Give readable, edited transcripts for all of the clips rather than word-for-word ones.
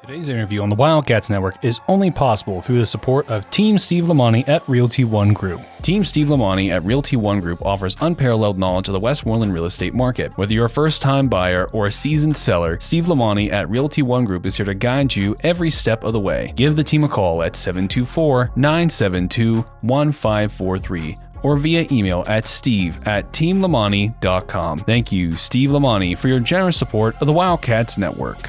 Today's interview on the Wildcats Network is only possible through the support of Team Steve Lamani at Realty One Group. Team Steve Lamani at Realty One Group offers unparalleled knowledge of the Westmoreland real estate market. Whether you're a first-time buyer or a seasoned seller, Steve Lamani at Realty One Group is here to guide you every step of the way. Give the team a call at 724-972-1543. or via email at steve@teamlamani.com. Thank you, Steve Lamani, for your generous support of the Wildcats Network.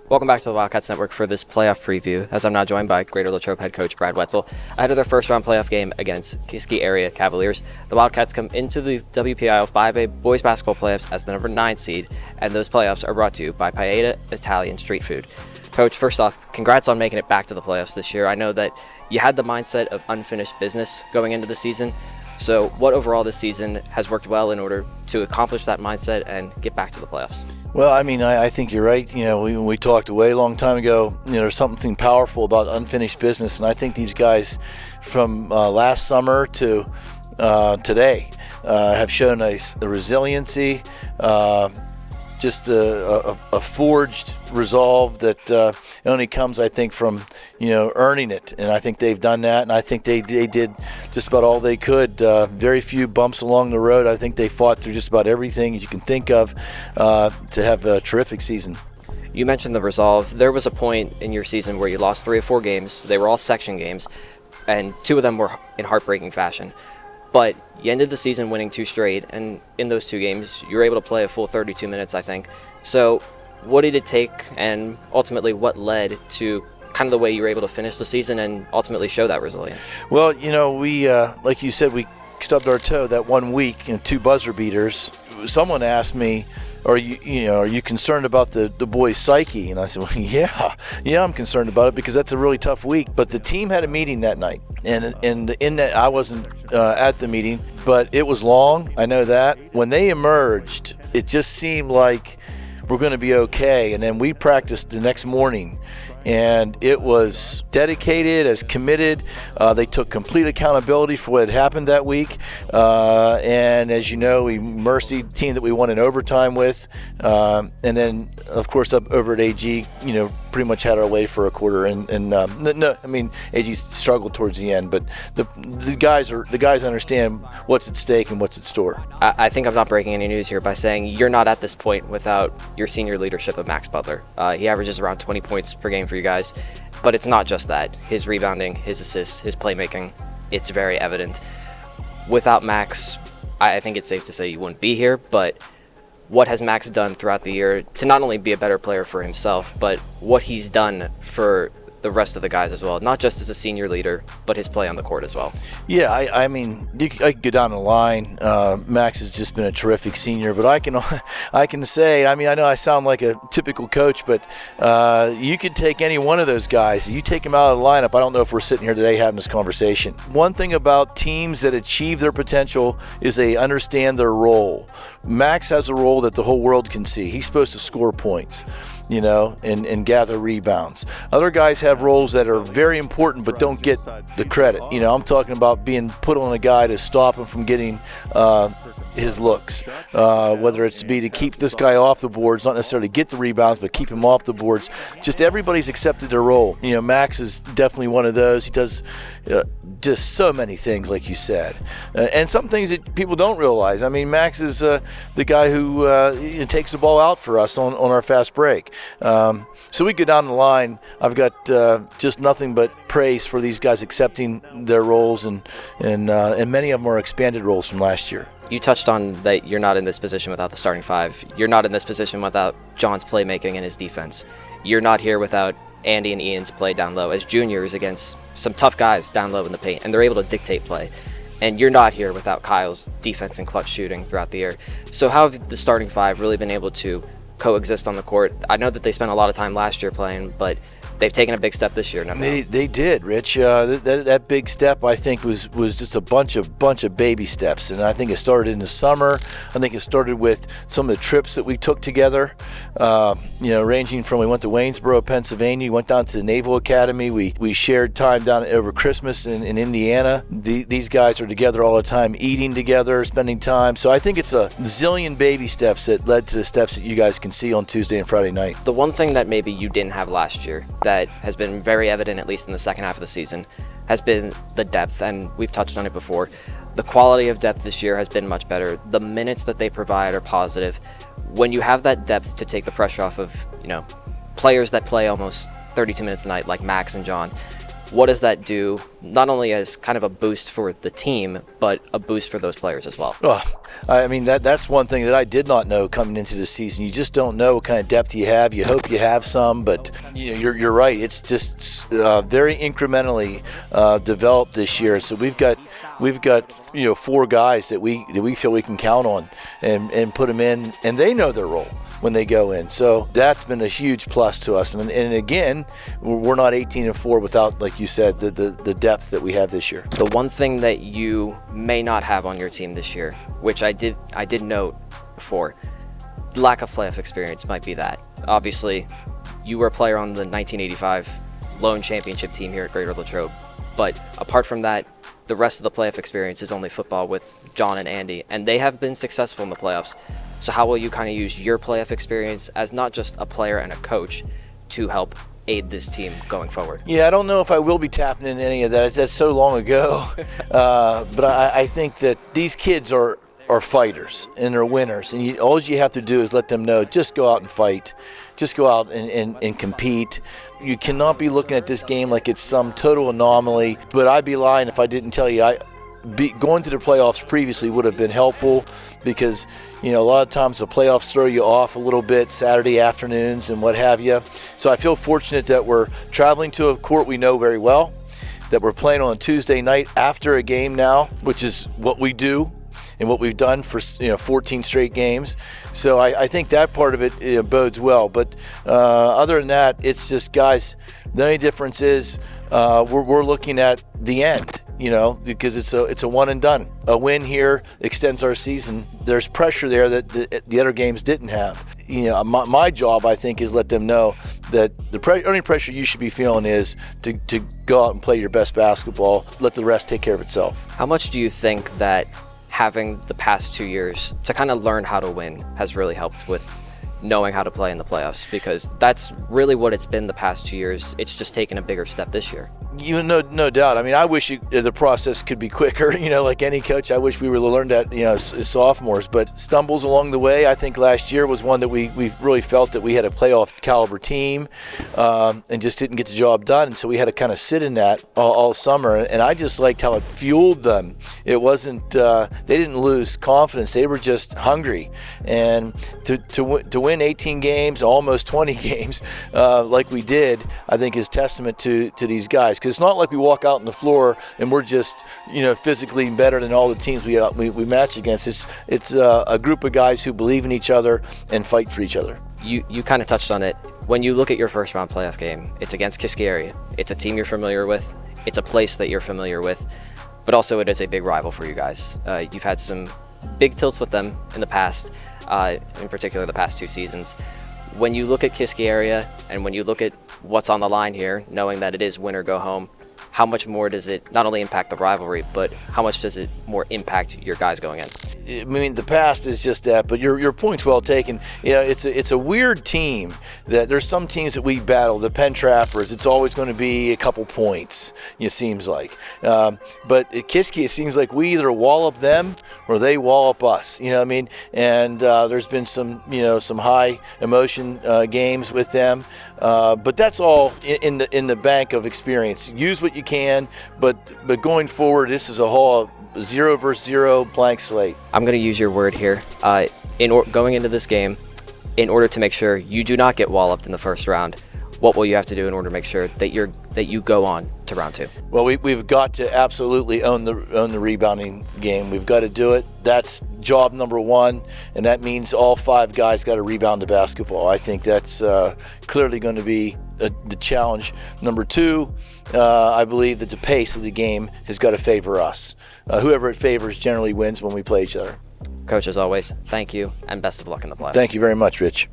Welcome back to the Wildcats Network for this playoff preview, as I'm now joined by Greater Latrobe head coach Brad Wetzel. Ahead of their first-round playoff game against Kiski Area Cavaliers, the Wildcats come into the WPIAL 5A Boys Basketball playoffs as the number 9 seed, and those playoffs are brought to you by Paella Italian Street Food. Coach, first off, congrats on making it back to the playoffs this year. I know that you had the mindset of unfinished business going into the season. So what overall this season has worked well in order to accomplish that mindset and get back to the playoffs? Well, I mean, I think you're right. You know, we talked a way long time ago, you know, there's something powerful about unfinished business. And I think these guys from last summer to today have shown us the resiliency, just a forged resolve that only comes, I think, from, you know, earning it. And I think they've done that, and I think they did just about all they could. Very few bumps along the road. I think they fought through just about everything you can think of to have a terrific season. You mentioned the resolve. There was a point in your season where you lost 3 or 4 games. They were all section games, and 2 of them were in heartbreaking fashion. But you ended the season winning 2 straight, and in those 2 games, you were able to play a full 32 minutes, I think. So what did it take, and ultimately what led to kind of the way you were able to finish the season and ultimately show that resilience? Well, you know, we, like you said, we stubbed our toe that 1 week in 2 buzzer beaters. Someone asked me, are you concerned about the boys' psyche? And I said, well, yeah, I'm concerned about it because that's a really tough week. But the team had a meeting that night, and in that I wasn't at the meeting, but it was long. I know that. When they emerged, it just seemed like we're going to be okay. And then we practiced the next morning, and it was dedicated, as committed. They took complete accountability for what had happened that week. And as you know, we mercied the team that we won in overtime with. And then, of course, up over at AG, you know, pretty much had our way for a quarter. No, I mean, AG struggled towards the end, but the guys understand what's at stake and what's at store. I think I'm not breaking any news here by saying you're not at this point without your senior leadership of Max Butler. He averages around 20 points per game for you guys, but it's not just that. His rebounding, his assists, his playmaking, it's very evident. Without Max, I think it's safe to say you wouldn't be here, but what has Max done throughout the year to not only be a better player for himself, but what he's done for the rest of the guys as well, not just as a senior leader, but his play on the court as well? Yeah, I mean, I could go down the line. Max has just been a terrific senior, but I can say, I mean, I know I sound like a typical coach, but you could take any one of those guys. You take them out of the lineup, I don't know if we're sitting here today having this conversation. One thing about teams that achieve their potential is they understand their role. Max has a role that the whole world can see. He's supposed to score points, you know, and gather rebounds. Other guys have roles that are very important but don't get the credit. You know, I'm talking about being put on a guy to stop him from getting his looks, whether it's to keep this guy off the boards, not necessarily get the rebounds, but keep him off the boards. Just everybody's accepted their role. You know, Max is definitely one of those. He does just so many things, like you said, and some things that people don't realize. I mean, Max is the guy who takes the ball out for us on our fast break. So we go down the line. I've got just nothing but praise for these guys accepting their roles, and many of them are expanded roles from last year. You touched on that you're not in this position without the starting 5. You're not in this position without John's playmaking and his defense. You're not here without Andy and Ian's play down low as juniors against some tough guys down low in the paint, and they're able to dictate play. And you're not here without Kyle's defense and clutch shooting throughout the year. So how have the starting 5 really been able to coexist on the court? I know that they spent a lot of time last year playing, but they've taken a big step this year. They did, Rich. That big step, I think, was just a bunch of baby steps, and I think it started in the summer. I think it started with some of the trips that we took together. Ranging from, we went to Waynesboro, Pennsylvania, we went down to the Naval Academy. We shared time down over Christmas in Indiana. These guys are together all the time, eating together, spending time. So I think it's a zillion baby steps that led to the steps that you guys can see on Tuesday and Friday night. The one thing that maybe you didn't have last year that has been very evident, at least in the second half of the season, has been the depth, and we've touched on it before. The quality of depth this year has been much better. The minutes that they provide are positive. When you have that depth to take the pressure off of, players that play almost 32 minutes a night like Max and John, what does that do, not only as kind of a boost for the team, but a boost for those players as well? Oh, I mean, that's one thing that I did not know coming into the season. You just don't know what kind of depth you have. You hope you have some, but you're right. It's just very incrementally developed this year. So we've got 4 guys that we feel we can count on and put them in, and they know their role when they go in. So that's been a huge plus to us. And again, we're not 18-4 without, like you said, the depth that we have this year. The one thing that you may not have on your team this year, which I did note before, lack of playoff experience might be that. Obviously, you were a player on the 1985 lone championship team here at Greater Latrobe. But apart from that, the rest of the playoff experience is only football with John and Andy, and they have been successful in the playoffs. So how will you kind of use your playoff experience as not just a player and a coach to help aid this team going forward? Yeah, I don't know if I will be tapping into any of that. That's so long ago. But I think that these kids are fighters and they're winners. And all you have to do is let them know, just go out and fight. Just go out and compete. You cannot be looking at this game like it's some total anomaly. But I'd be lying if I didn't tell you going to the playoffs previously would have been helpful, because a lot of times the playoffs throw you off a little bit, Saturday afternoons and what have you. So I feel fortunate that we're traveling to a court we know very well, that we're playing on a Tuesday night after a game now, which is what we do and what we've done for 14 straight games. So I think that part of it bodes well. But other than that, it's just, guys, the only difference is we're looking at the end, because it's a one and done. A win here extends our season. There's pressure there that the other games didn't have. My job, I think, is let them know that the only pressure you should be feeling is to go out and play your best basketball. Let the rest take care of itself. How much do you think that having the past 2 years to kind of learn how to win has really helped with knowing how to play in the playoffs? Because that's really what it's been the past 2 years. It's just taken a bigger step this year. No doubt. I mean, I wish the process could be quicker. Like any coach, I wish we would have learned that, as sophomores. But stumbles along the way. I think last year was one that we really felt that we had a playoff caliber team, and just didn't get the job done. And so we had to kind of sit in that all summer. And I just liked how it fueled them. It wasn't they didn't lose confidence. They were just hungry. And to win 18 games, almost 20 games, like we did, I think is testament to these guys. Because it's not like we walk out on the floor and we're just physically better than all the teams we match against. It's a group of guys who believe in each other and fight for each other. You kind of touched on it. When you look at your first round playoff game, it's against Kiski Area. It's a team you're familiar with. It's a place that you're familiar with. But also it is a big rival for you guys. You've had some big tilts with them in the past, in particular the past 2 seasons. When you look at Kiski Area and when you look at what's on the line here, knowing that it is win or go home, how much more does it not only impact the rivalry, but how much does it more impact your guys going in? I mean, the past is just that, but your point's well taken. It's a weird team. That there's some teams that we battle, the Penn Trappers. It's always going to be a couple points. It seems like, but at Kiski, it seems like we either wallop them or they wallop us. And there's been some high emotion games with them, but that's all in the bank of experience. Use what you can, but going forward, this is a whole 0 versus 0 blank slate. I'm going to use your word here. Going into this game, in order to make sure you do not get walloped in the first round, what will you have to do in order to make sure that you go on to round 2? Well, we've got to absolutely own the rebounding game. We've got to do it. That's job number 1, and that means all 5 guys got to rebound the basketball. I think that's clearly going to be the challenge. Number two, I believe that the pace of the game has got to favor us. Whoever it favors generally wins when we play each other. Coach, as always, thank you, and best of luck in the playoffs. Thank you very much, Rich.